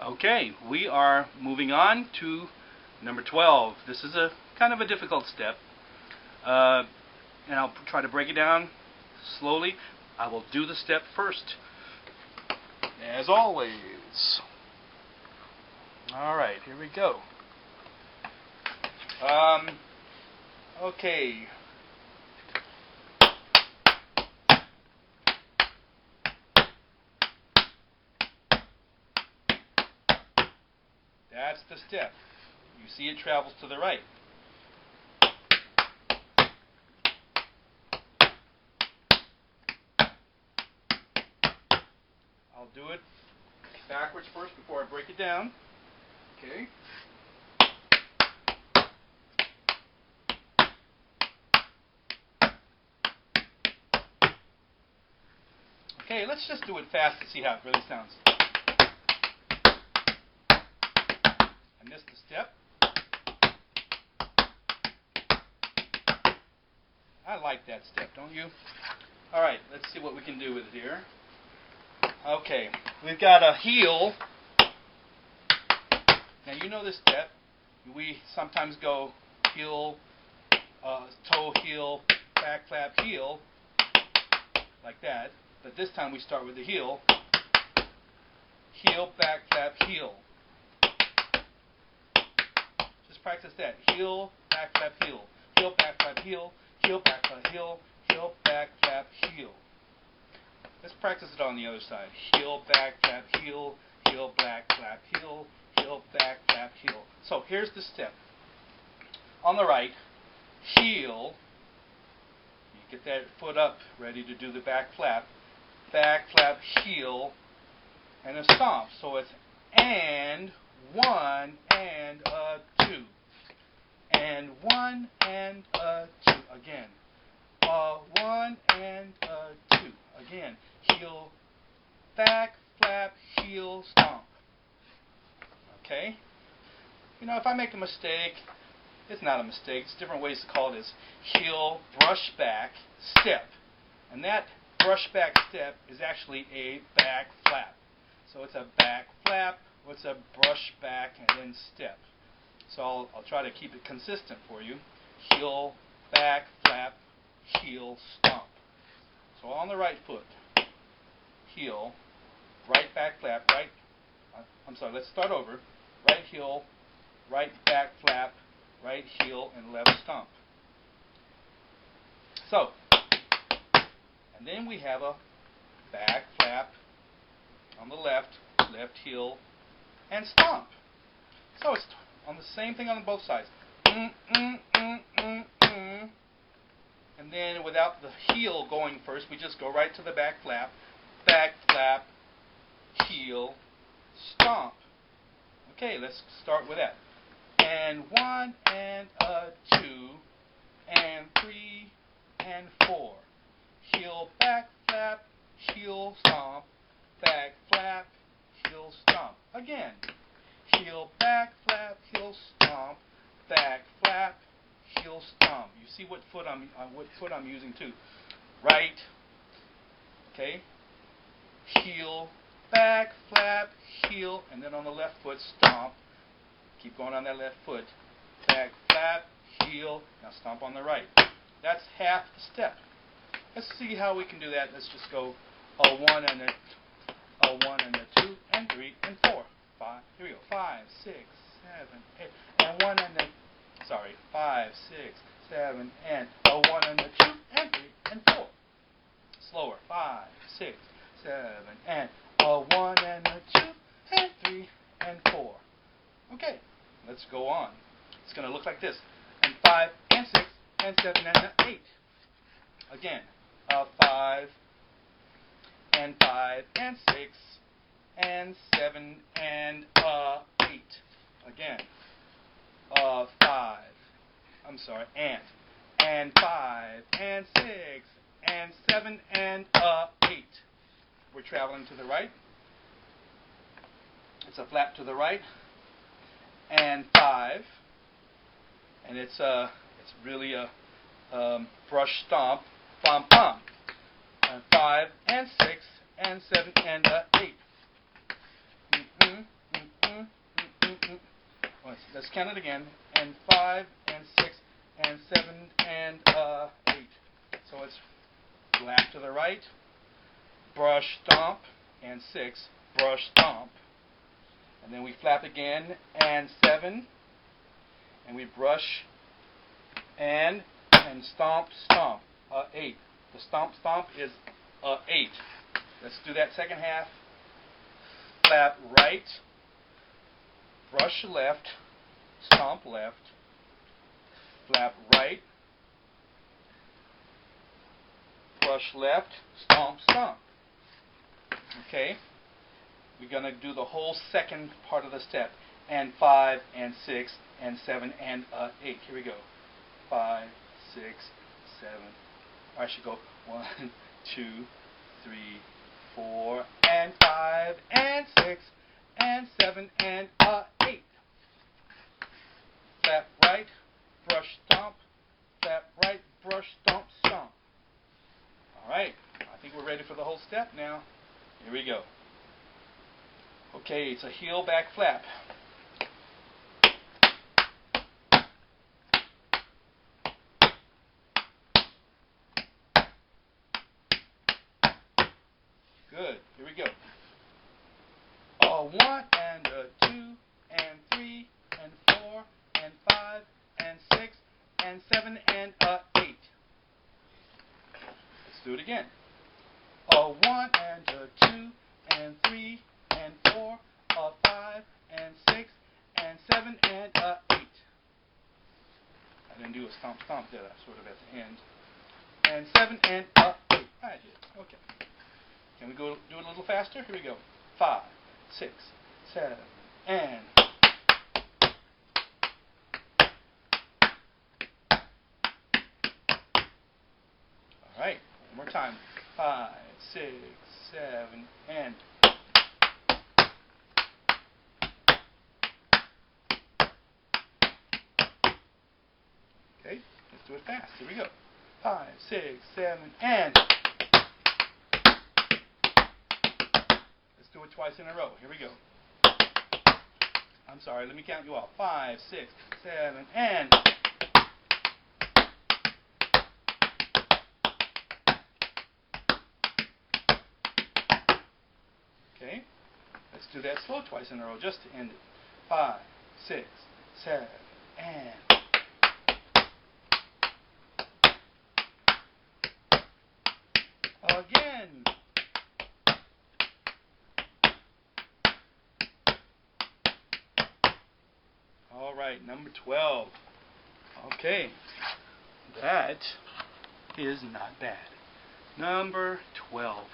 Okay, we are moving on to number 12. This is a kind of a difficult step, and I'll try to break it down slowly. I will do the step first, as always. Alright, here we go. Okay. That's the step. You see it travels to the right. I'll do it backwards first before I break it down. Okay. Okay, let's just do it fast to see how it really sounds. I missed the step. I like that step, don't you? Alright, let's see what we can do with it here. Okay, we've got a heel. Now you know this step. We sometimes go heel, toe, heel, back flap, heel, like that. But this time we start with the heel. Heel, back flap, heel. Just practice that. Heel, back flap, heel. Heel, back flap, heel. Heel, back flap, heel. Heel, back flap, heel. Let's practice it on the other side. Heel, back flap, heel. Heel, back flap, heel. Heel, back flap, heel. So here's the step. On the right, heel. You get that foot up, ready to do the back flap. Back flap, heel, and a stomp. So it's and one and a two, and one and a two again. One and a two again. Heel, back flap, heel, stomp. Okay. You know, if I make a mistake, it's not a mistake. It's different ways to call this. Heel, brush back, step, and that brush back step is actually a back flap. So it's a back flap, or it's a brush back and then step. So I'll try to keep it consistent for you. Heel, back flap, heel, stomp. So on the right foot, heel, right back flap, right, I'm sorry, let's start over. Right heel, right back flap, right heel, and left stomp. So, and then we have a back flap on the left, left heel, and stomp. So it's on the same thing on both sides. And then without the heel going first, we just go right to the back flap, heel, stomp. Okay, let's start with that. And one and a two and three and four. Heel, back flap, heel, stomp, back flap, heel, stomp. Again. Heel, back flap, heel, stomp, back flap, heel, stomp. You see what foot I'm using too. Right. Okay. Heel, back flap, heel, and then on the left foot stomp. Keep going on that left foot. Back flap, heel. Now stomp on the right. That's half the step. Let's see how we can do that. Let's just go a one and a two and three and four. Here we go. 5, 6, 7, 8, and 1 and a, sorry, 5, 6, 7, and a 1 and a 2 and 3 and 4. Slower. 5, 6, 7, and a 1 and a 2 and 3 and 4. Okay, let's go on. It's going to look like this. And 5 and 6 and 7 and 8. Again, 5 and 5 and 6 and 7 and 8. Again, 5. I'm sorry, and 5 and 6 and 7 and 8. We're traveling to the right. It's a flap to the right, and 5, and it's really a brush stomp, pom pom. 5 and 6 and 7 and 8. let's count it again. And 5 and 6 and 7 and 8. So it's flap to the right, brush, stomp, and 6, brush, stomp. And then we flap again, and 7, and we brush, and stomp, stomp, 8. The stomp, stomp is 8. Let's do that second half. Flap right, brush left, stomp left, flap right, brush left, stomp, stomp. Okay? We're going to do the whole second part of the step. And 5 and 6 and 7 and 8. Here we go. 5, 6, 7. I should go 1, 2, 3, 4, and 5 and 6 and 7 and 8. Flap right, brush, stomp. Flap right, brush, stomp, stomp. All right. I think we're ready for the whole step now. Here we go. Okay, it's a heel back flap. Good. Here we go. 1 and 2 and 3 and 4 and 5 and 6 and 7 and 8. Let's do it again. 1 and 2 and 3 and 4, 5 and 6 and 7 and 8. I didn't do a stomp stomp, did I? Sort of at the end. And 7 and 8. I did. Okay. Can we go do it a little faster? Here we go. 5, 6, 7, and. All right. One more time. 5, 6, 7, and. Okay, let's do it fast. Here we go. 5, 6, 7, and. Let's do it twice in a row. Here we go. I'm sorry, let me count you off. 5, 6, 7, and. Okay, let's do that slow twice in a row just to end it. 5, 6, 7, and. Again. All right, number 12. Okay, that is not bad. Number 12.